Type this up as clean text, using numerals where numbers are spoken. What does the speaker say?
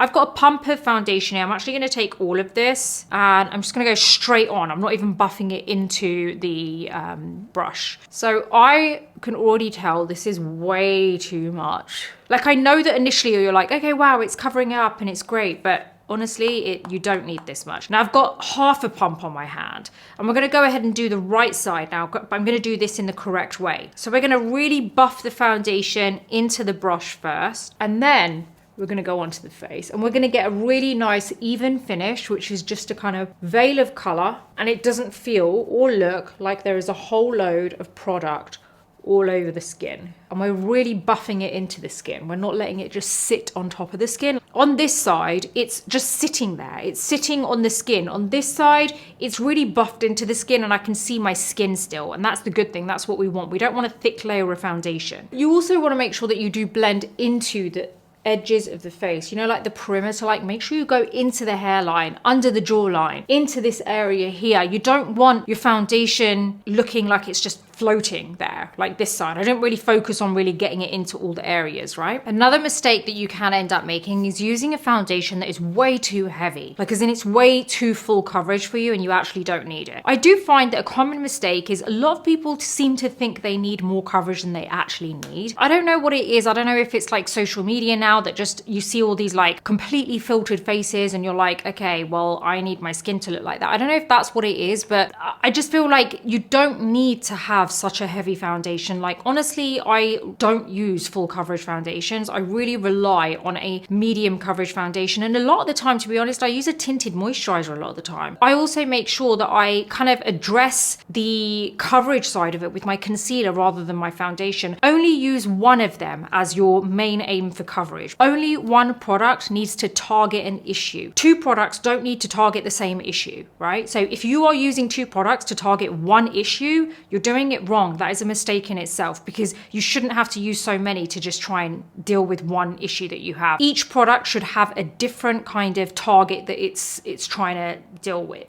I've got a pump of foundation here. I'm actually going to take all of this and I'm just going to go straight on. I'm not even buffing it into the brush. So I can already tell this is way too much. Like, I know that initially you're like, okay, wow, it's covering it up and it's great, but honestly, you don't need this much. Now I've got half a pump on my hand and we're gonna go ahead and do the right side now, but I'm gonna do this in the correct way. So we're gonna really buff the foundation into the brush first, and then we're gonna go onto the face and we're gonna get a really nice even finish, which is just a kind of veil of color, and it doesn't feel or look like there is a whole load of product all over the skin. And we're really buffing it into the skin. We're not letting it just sit on top of the skin. On this side, it's just sitting there. It's sitting on the skin. On this side, it's really buffed into the skin and I can see my skin still. And that's the good thing. That's what we want. We don't want a thick layer of foundation. You also want to make sure that you do blend into the edges of the face, you know, like the perimeter. Like, make sure you go into the hairline, under the jawline, into this area here. You don't want your foundation looking like it's just floating there like this side. I don't really focus on really getting it into all the areas, right? Another mistake that you can end up making is using a foundation that is way too heavy, like as in it's way too full coverage for you and you actually don't need it. I do find that a common mistake is a lot of people seem to think they need more coverage than they actually need. I don't know what it is. I don't know if it's like social media now that just you see all these like completely filtered faces and you're like, okay, well, I need my skin to look like that. I don't know if that's what it is, but I just feel like you don't need to have such a heavy foundation. Like, honestly, I don't use full coverage foundations. I really rely on a medium coverage foundation, and a lot of the time, to be honest, I use a tinted moisturizer a lot of the time. I also make sure that I kind of address the coverage side of it with my concealer rather than my foundation. Only use one of them as your main aim for coverage. Only one product needs to target an issue. Two products don't need to target the same issue, right? So if you are using two products to target one issue, you're doing it wrong. That is a mistake in itself, because you shouldn't have to use so many to just try and deal with one issue that you have. Each product should have a different kind of target that it's trying to deal with.